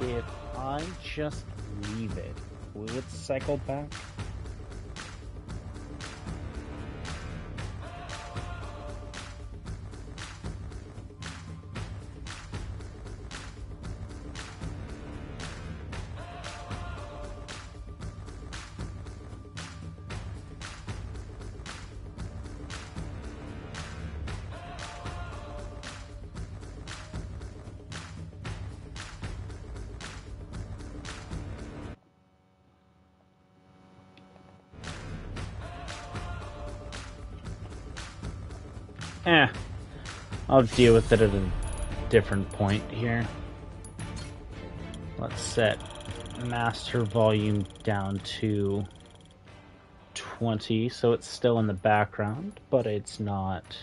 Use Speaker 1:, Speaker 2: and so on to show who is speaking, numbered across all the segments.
Speaker 1: If I just leave it, will it cycle back? I'll deal with it at a different point here. Let's set master volume down to 20, so it's still in the background, but it's not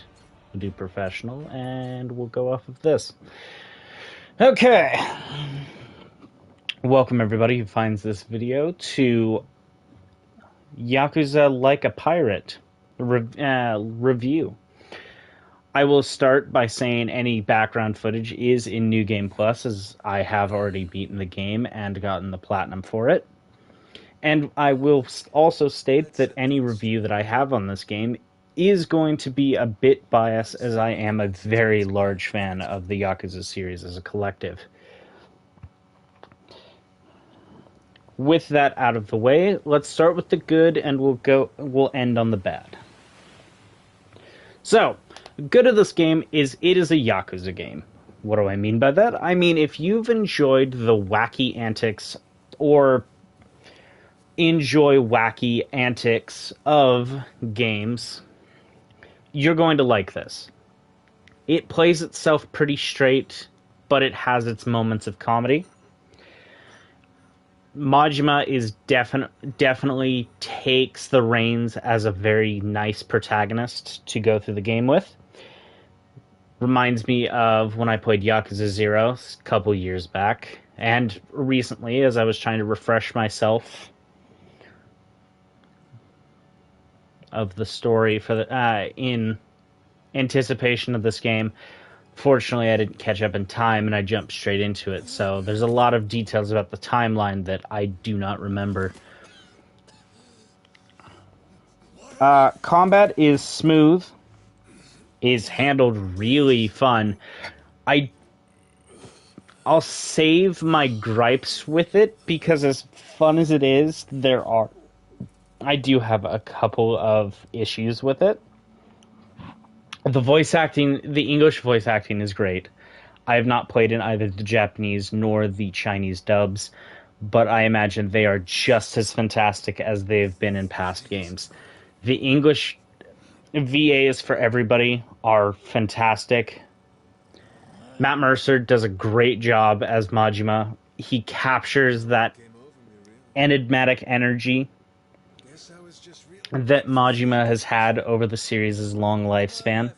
Speaker 1: do professional, and we'll go off of this. Okay. Welcome everybody who finds this video to Yakuza Like a Pirate review. I will start by saying any background footage is in New Game Plus, as I have already beaten the game and gotten the platinum for it. And I will also state that any review that I have on this game is going to be a bit biased, as I am a very large fan of the Yakuza series as a collective. With that out of the way, let's start with the good and we'll end on the bad. So, good of this game is it is a Yakuza game. What do I mean by that? I mean, if you've enjoyed the wacky antics or enjoy wacky antics of games, you're going to like this. It plays itself pretty straight, but it has its moments of comedy. Majima is definitely takes the reins as a very nice protagonist to go through the game with. Reminds me of when I played Yakuza 0 a couple years back, and recently as I was trying to refresh myself of the story for the in anticipation of this game. Fortunately, I didn't catch up in time, and I jumped straight into it, so there's a lot of details about the timeline that I do not remember. Combat is smooth, is handled really fun. I'll save my gripes with it, because as fun as it is, I do have a couple of issues with it. The voice acting, the English voice acting is great. I have not played in either the Japanese nor the Chinese dubs, but I imagine they are just as fantastic as they've been in past games. The English VAs for everybody are fantastic. Matt Mercer does a great job as Majima. He captures that enigmatic energy that Majima has had over the series' long lifespan.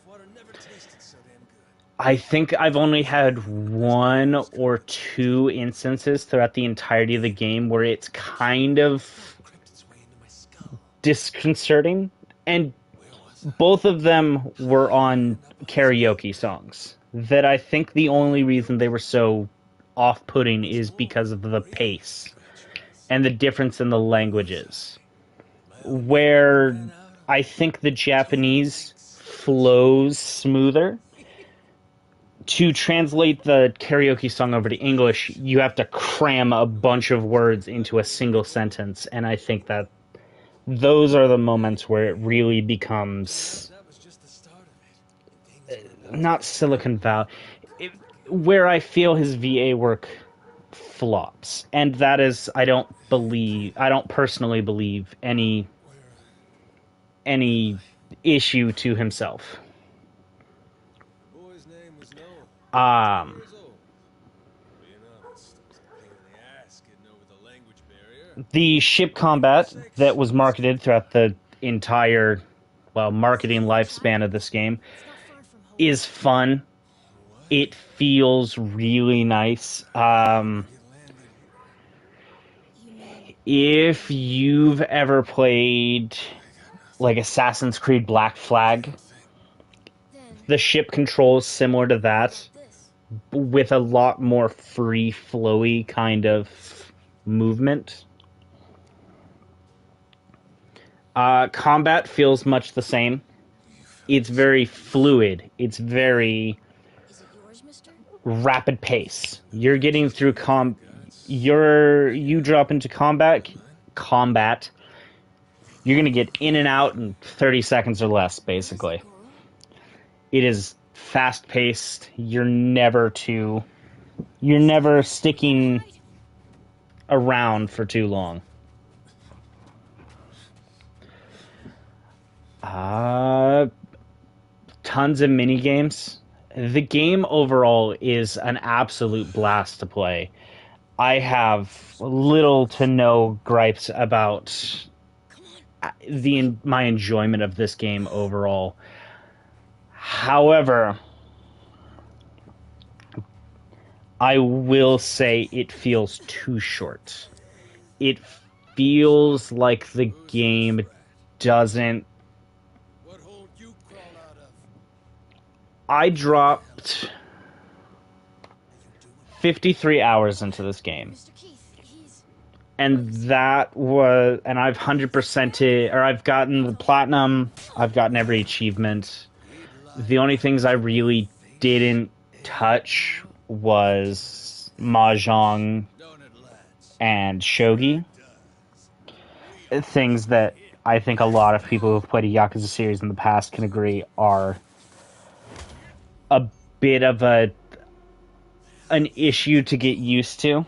Speaker 1: I think I've only had one or two instances throughout the entirety of the game where it's kind of disconcerting, and both of them were on karaoke songs. That I think the only reason they were so off-putting is because of the pace and the difference in the languages. Where I think the Japanese flows smoother. To translate the karaoke song over to English, you have to cram a bunch of words into a single sentence, and I think that those are the moments where it really becomes not Silicon Valley, where I feel his VA work flops, and that is, I don't personally believe any issue to himself. The ship combat that was marketed throughout the entire, marketing lifespan of this game is fun. It feels really nice. If you've ever played like Assassin's Creed Black Flag, the ship controls similar to that. with a lot more free flowy kind of movement. Combat feels much the same. It's very fluid. It's very
Speaker 2: Is it yours, mister?
Speaker 1: rapid pace. You're getting through you drop into combat. You're gonna get in and out in 30 seconds or less, basically. It is fast paced. You're never sticking around for too long. Tons of mini games. The game overall is an absolute blast to play. I have little to no gripes about my enjoyment of this game overall. However, I will say it feels too short. It feels like the game doesn't. I dropped 53 hours into this game. And I've 100%ed, or I've gotten the platinum, I've gotten every achievement. The only things I really didn't touch was Mahjong and Shogi. Things that I think a lot of people who've played a Yakuza series in the past can agree are a bit of an issue to get used to.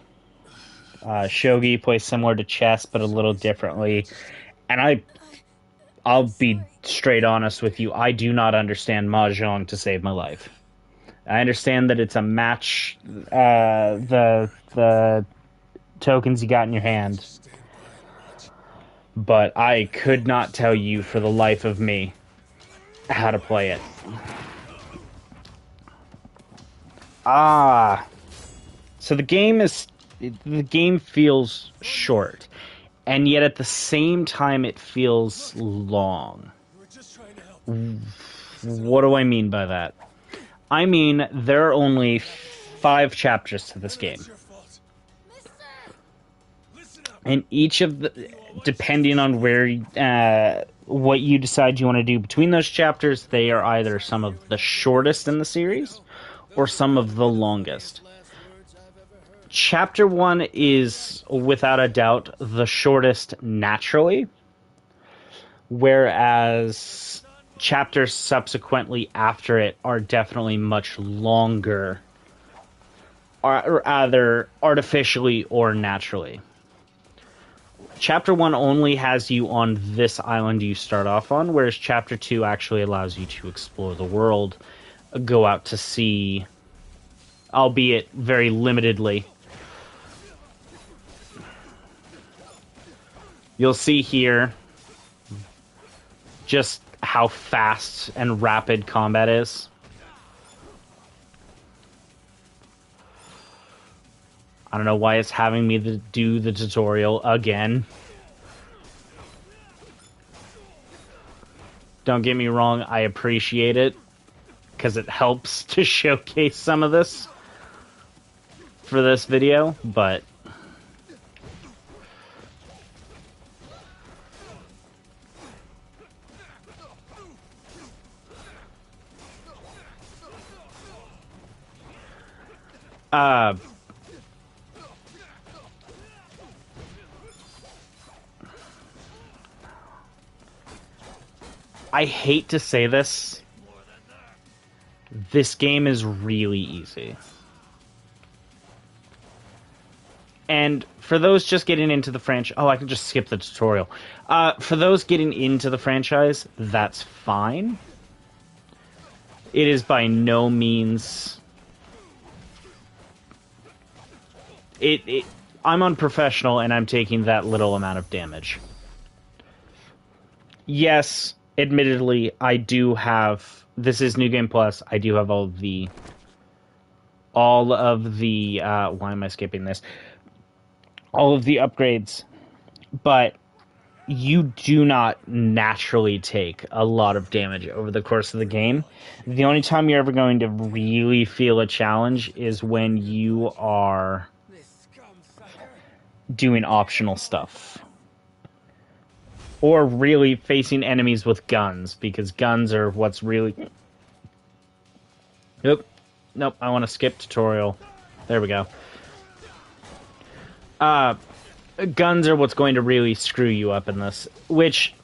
Speaker 1: Shogi plays similar to chess, but a little differently. And I'll be straight honest with you. I do not understand Mahjong to save my life. I understand that it's a match, the tokens you got in your hand. But I could not tell you for the life of me how to play it. So the game feels short, and yet at the same time it feels long. What do I mean by that? I mean, there are only 5 chapters to this game. And each of the, depending on what you decide you want to do between those chapters, they are either some of the shortest in the series or some of the longest. Chapter 1 is, without a doubt, the shortest naturally, whereas chapters subsequently after it are definitely much longer, or either artificially or naturally. Chapter 1 only has you on this island you start off on, whereas Chapter 2 actually allows you to explore the world, go out to sea, albeit very limitedly. You'll see here just how fast and rapid combat is. I don't know why it's having me do the tutorial again. Don't get me wrong, I appreciate it, because it helps to showcase some of this for this video, but I hate to say this. This game is really easy. And for those just getting into the franchise... Oh, I can just skip the tutorial. For those getting into the franchise, that's fine. It is by no means... I'm unprofessional, and I'm taking that little amount of damage. Yes, admittedly, I do have... This is New Game Plus. I do have all of the... why am I skipping this? All of the upgrades. But you do not naturally take a lot of damage over the course of the game. The only time you're ever going to really feel a challenge is when you are doing optional stuff. Or really facing enemies with guns, because guns are what's really... Nope, I want to skip tutorial. There we go. Guns are what's going to really screw you up in this, which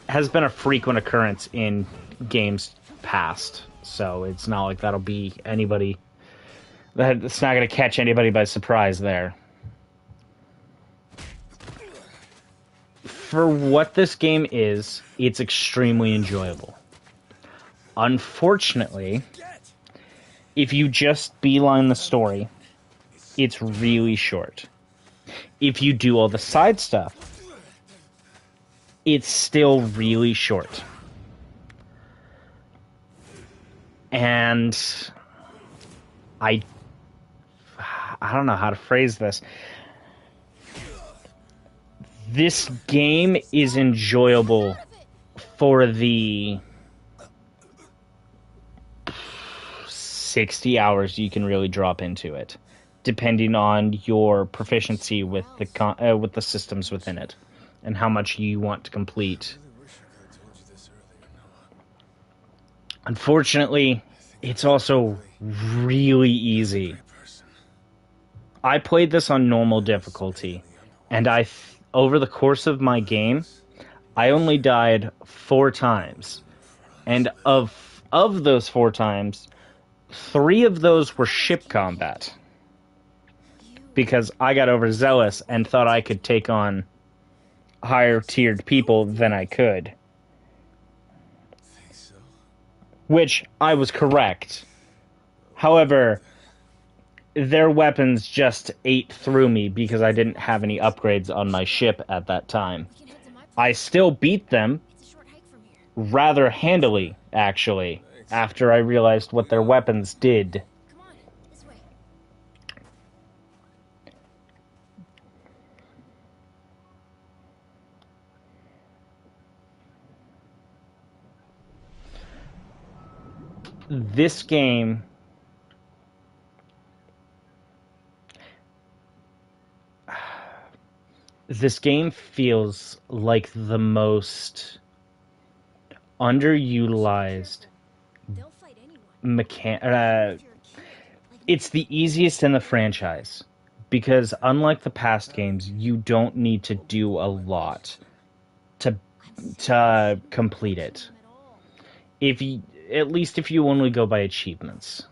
Speaker 1: has been a frequent occurrence in games past. So it's not like that'll be anybody... It's not going to catch anybody by surprise there. For what this game is, it's extremely enjoyable. Unfortunately, if you just beeline the story, it's really short. If you do all the side stuff, it's still really short. And I don't know how to phrase this. This game is enjoyable for the 60 hours you can really drop into it, depending on your proficiency with the systems within it and how much you want to complete. Unfortunately, it's also really easy. I played this on normal difficulty, and over the course of my game, I only died 4 times. And of those 4 times, 3 of those were ship combat. Because I got overzealous and thought I could take on higher tiered people than I could. Which I was correct. However, their weapons just ate through me because I didn't have any upgrades on my ship at that time. I still beat them rather handily, actually, after I realized what their weapons did. This game feels like the most underutilized it's the easiest in the franchise, because unlike the past games, you don't need to do a lot to complete it. At least if you only go by achievements.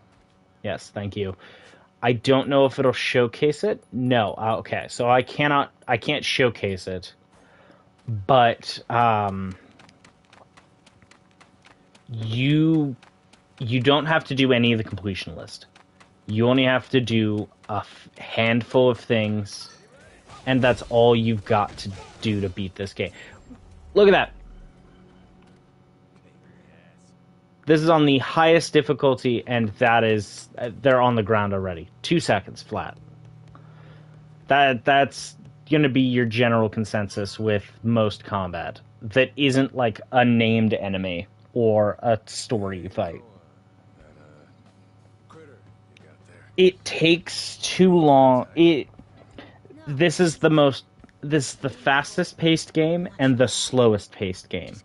Speaker 1: Yes, thank you. I don't know if it'll showcase it. No. Okay. So I can't showcase it. But you don't have to do any of the completion list. You only have to do a handful of things, and that's all you've got to do to beat this game. Look at that. This is on the highest difficulty, and they're on the ground already. 2 seconds flat. That's going to be your general consensus with most combat. That isn't like a named enemy or a story fight. It takes too long. This is the fastest paced game and the slowest paced game.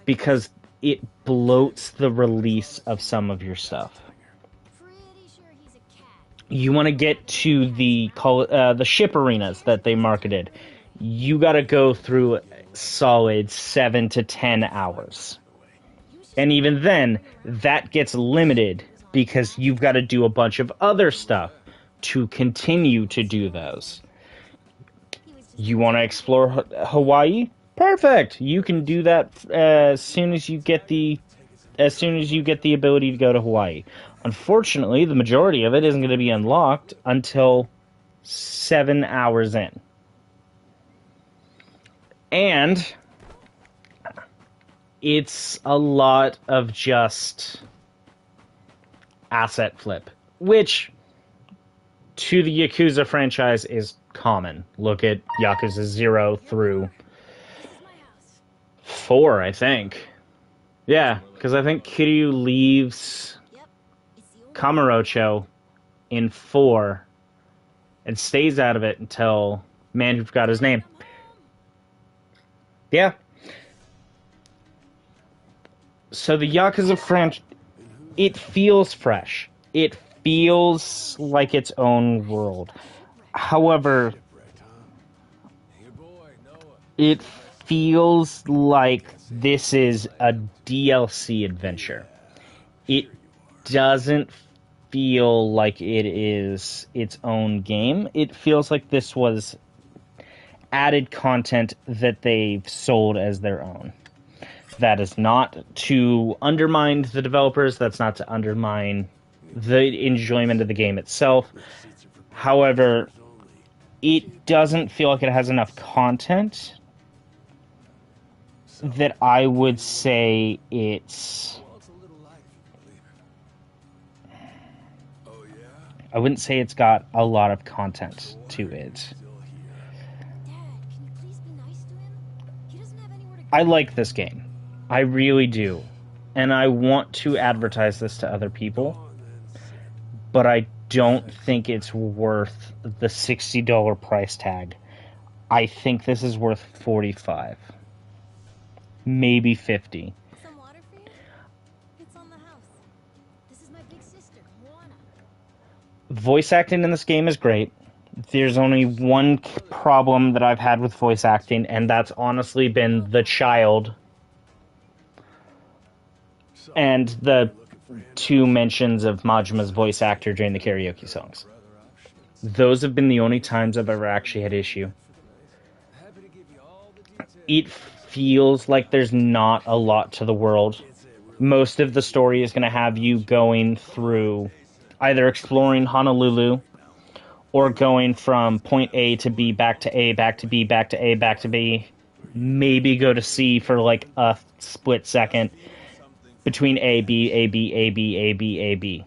Speaker 1: Because it bloats the release of some of your stuff. You want to get to the ship arenas that they marketed. You got to go through solid 7 to 10 hours. And even then, that gets limited because you've got to do a bunch of other stuff to continue to do those. You want to explore Hawaii? Perfect. You can do that as soon as you get the ability to go to Hawaii. Unfortunately, the majority of it isn't going to be unlocked until 7 hours in. And it's a lot of just asset flip, which to the Yakuza franchise is common. Look at Yakuza 0 through 4, I think. Yeah, because I think Kiryu leaves Kamurocho in 4 and stays out of it until man who forgot his name. Yeah. So the Yakuza franchise, it feels fresh. It feels like its own world. However, it feels like this is a DLC adventure. It doesn't feel like it is its own game. It feels like this was added content that they've sold as their own. That is not to undermine the developers, that's not to undermine the enjoyment of the game itself. However, it doesn't feel like it has enough content that I would say it's... I wouldn't say it's got a lot of content to it. I like this game. I really do. And I want to advertise this to other people. But I don't think it's worth the $60 price tag. I think this is worth $45. Maybe $50.
Speaker 2: Some water for you? It's on the house. This is my big sister, Moana.
Speaker 1: Voice acting in this game is great. There's only one problem that I've had with voice acting, and that's honestly been the child and the 2 mentions of Majima's voice actor during the karaoke songs. Those have been the only times I've ever actually had issue. It feels like there's not a lot to the world. Most of the story is going to have you going through either exploring Honolulu or going from point A to B, back to A, back to B, back to A, back to B. Maybe go to C for like a split second between A, B, A, B, A, B, A, B, A, B.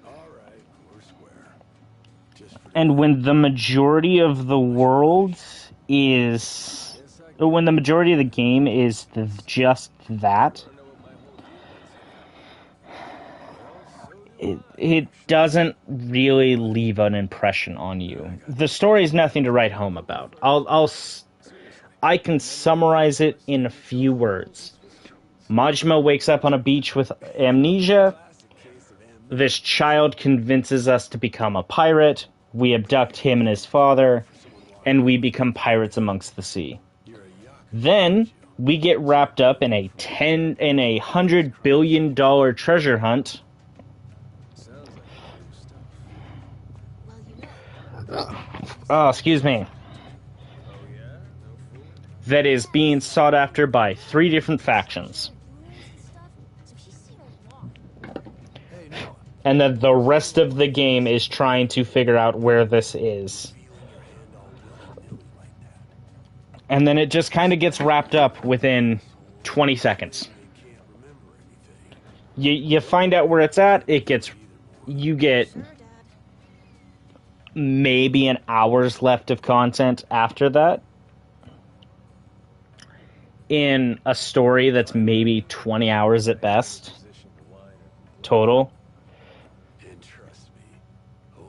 Speaker 1: And when the majority of the world is... when the majority of the game is just that, it doesn't really leave an impression on you. The story is nothing to write home about. I can summarize it in a few words. Majima wakes up on a beach with amnesia. This child convinces us to become a pirate. We abduct him and his father, and we become pirates amongst the sea. Then we get wrapped up in a $100 billion treasure hunt. Oh, excuse me. That is being sought after by 3 different factions. And then the rest of the game is trying to figure out where this is. And then it just kind of gets wrapped up within 20 seconds. You find out where it's at, you get maybe an hour's left of content after that. In a story that's maybe 20 hours at best. Total.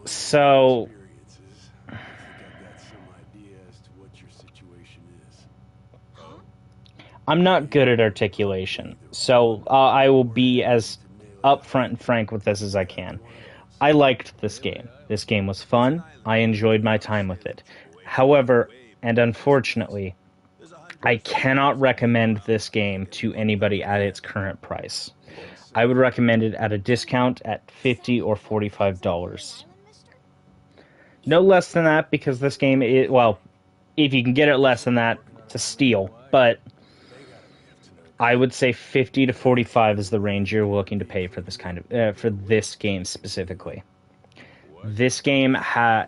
Speaker 1: So... I'm not good at articulation, so I will be as upfront and frank with this as I can. I liked this game. This game was fun. I enjoyed my time with it. However, and unfortunately, I cannot recommend this game to anybody at its current price. I would recommend it at a discount at $50 or $45. No less than that, because this game is, well, if you can get it less than that, it's a steal, but I would say 50 to 45 is the range you're looking to pay for this kind of for this game specifically. This game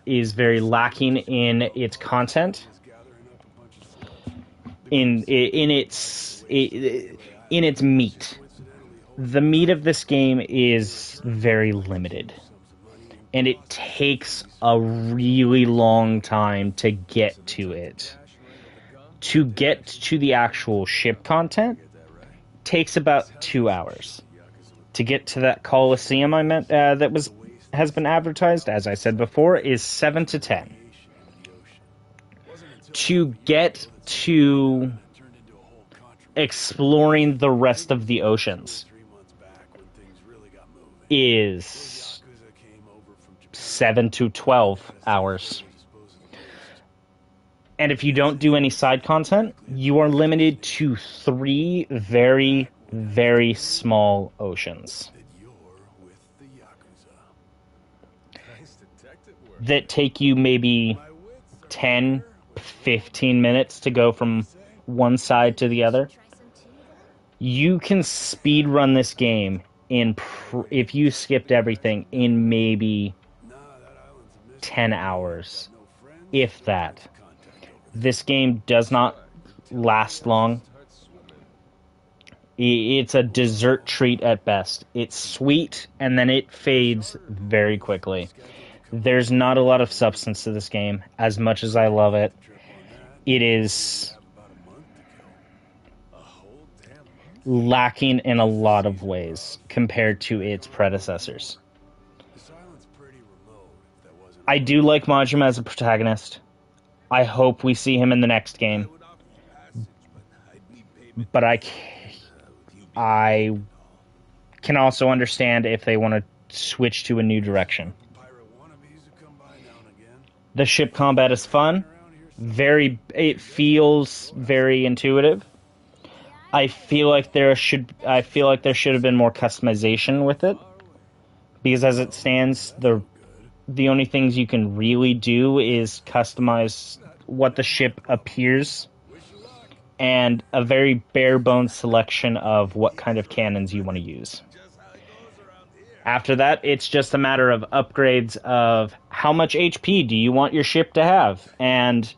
Speaker 1: is very lacking in its content, in its meat. The meat of this game is very limited, and it takes a really long time to get to it. To get to the actual ship content, takes about 2 hours. To get to that Coliseum I meant has been advertised, as I said before, is 7 to 10. To get to exploring the rest of the oceans is 7 to 12 hours. And if you don't do any side content, you are limited to 3 very, very small oceans that take you maybe 10, 15 minutes to go from one side to the other. You can speed run this game if you skipped everything in maybe 10 hours, if that. This game does not last long. It's a dessert treat at best. It's sweet, and then it fades very quickly. There's not a lot of substance to this game, as much as I love it. It is lacking in a lot of ways compared to its predecessors. I do like Majima as a protagonist. I hope we see him in the next game. But I can also understand if they want to switch to a new direction. The ship combat is fun. It feels very intuitive. I feel like there should have been more customization with it. Because as it stands, the only things you can really do is customize what the ship appears and a very bare bones selection of what kind of cannons you want to use. After that, it's just a matter of upgrades of how much HP do you want your ship to have, and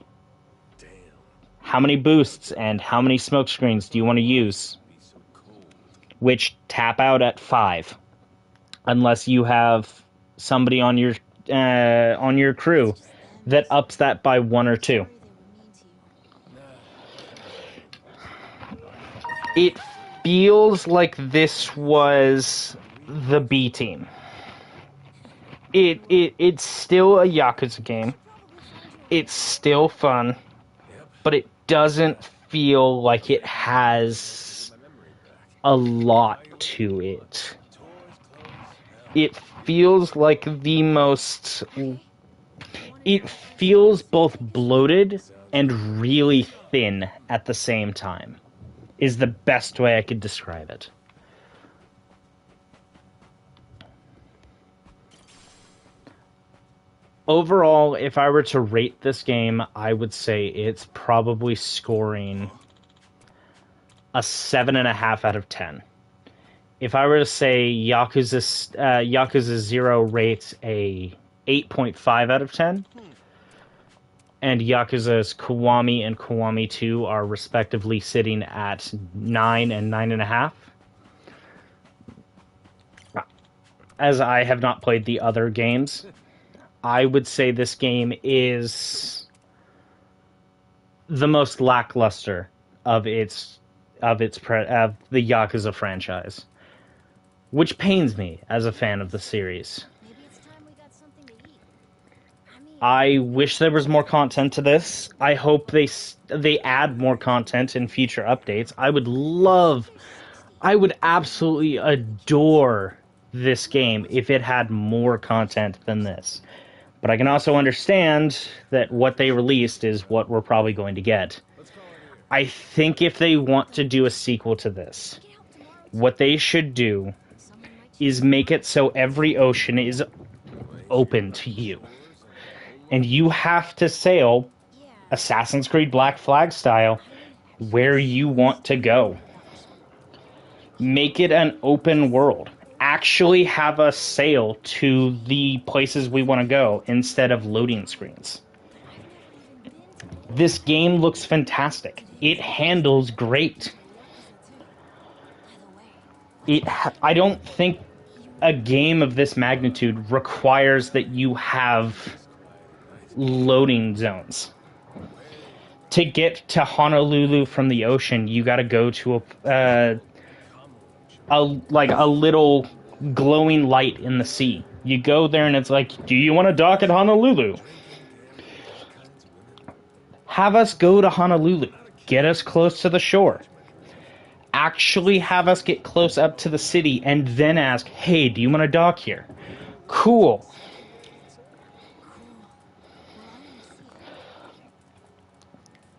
Speaker 1: how many boosts and how many smoke screens do you want to use, which tap out at 5, unless you have somebody on your crew that ups that by 1 or 2. It feels like this was the B team. It's still a Yakuza game. It's still fun, but it doesn't feel like it has a lot to it. It feels like it feels both bloated and really thin at the same time, is the best way I could describe it. Overall, if I were to rate this game, I would say it's probably scoring a 7.5 out of 10. If I were to say Yakuza 0 rates a 8.5 out of 10, and Yakuza's Kiwami and Kiwami 2 are respectively sitting at 9 and 9.5. As I have not played the other games, I would say this game is the most lackluster of the Yakuza franchise, which pains me as a fan of the series.
Speaker 2: Maybe it's time we got something to eat.
Speaker 1: I wish there was more content to this. I hope they add more content in future updates. I would absolutely adore this game if it had more content than this. But I can also understand that what they released is what we're probably going to get. I think if they want to do a sequel to this, what they should do is make it so every ocean is open to you. And you have to sail Assassin's Creed Black Flag style where you want to go. Make it an open world. Actually have us sail to the places we want to go instead of loading screens. This game looks fantastic. It handles great. I don't think a game of this magnitude requires that you have loading zones. To get to Honolulu from the ocean, you got to go to a little glowing light in the sea. You go there and it's like, do you want to dock at Honolulu? Have us go to Honolulu. Get us close to the shore. Actually have us get close up to the city and then ask, hey, do you want to dock here? Cool.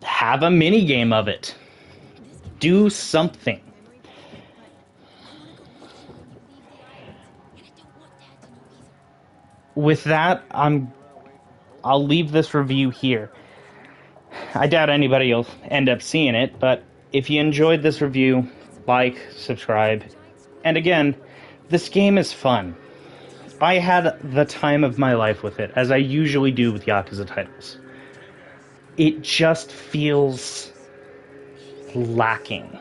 Speaker 1: Have a mini game of it. Do something. With that, I'll leave this review here. I doubt anybody will end up seeing it, but if you enjoyed this review, like, subscribe. And again, this game is fun. I had the time of my life with it, as I usually do with Yakuza titles. It just feels lacking.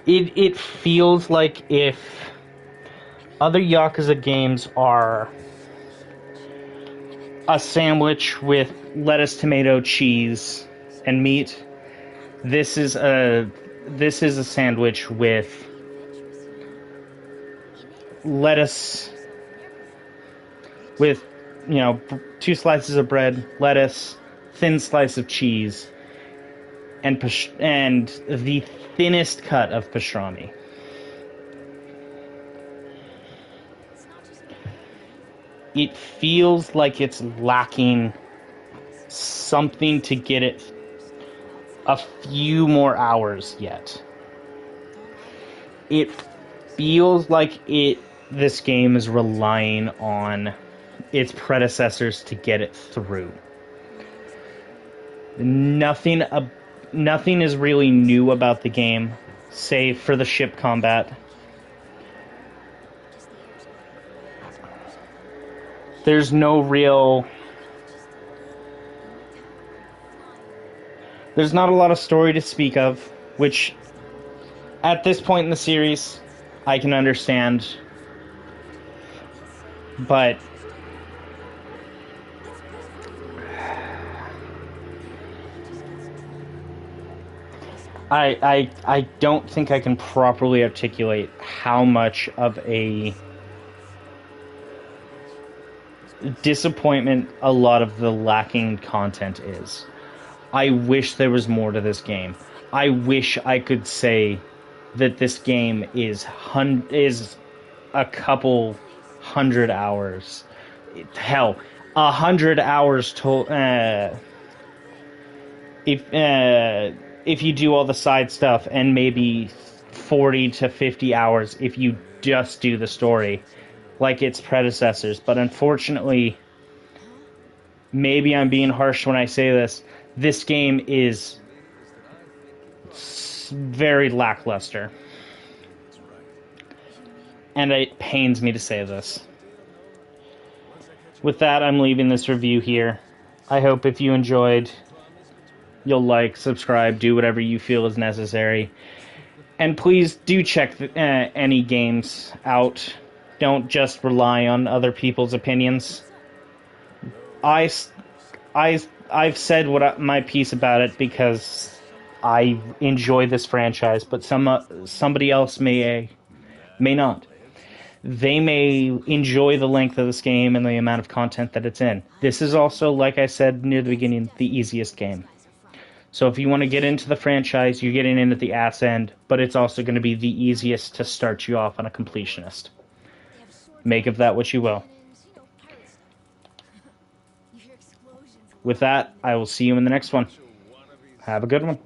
Speaker 1: It feels like if other Yakuza games are a sandwich with lettuce, tomato, cheese, and meat, this is a sandwich with lettuce, with, you know, 2 slices of bread, lettuce, thin slice of cheese, and the thinnest cut of pastrami. It feels like it's lacking something to get it a few more hours yet. It feels like this game is relying on its predecessors to get it through. Nothing is really new about the game, save for the ship combat. There's not a lot of story to speak of, which at this point in the series I can understand, but I don't think I can properly articulate how much of a disappointment a lot of the lacking content is. I wish there was more to this game. I wish I could say that this game is a couple 100 hours. Hell, 100 hours if you do all the side stuff, and maybe 40 to 50 hours if you just do the story like its predecessors. But unfortunately, maybe I'm being harsh when I say this game is very lackluster. And it pains me to say this. With that, I'm leaving this review here. I hope if you enjoyed, you'll like, subscribe, do whatever you feel is necessary. And please do check any games out. Don't just rely on other people's opinions. I've said my piece about it because I enjoy this franchise, but somebody else may not. They may enjoy the length of this game and the amount of content that it's in. This is also, like I said near the beginning, the easiest game. So if you want to get into the franchise, you're getting in at the ass end, but it's also going to be the easiest to start you off on a completionist. Make of that what you will. With that, I will see you in the next one. Have a good one.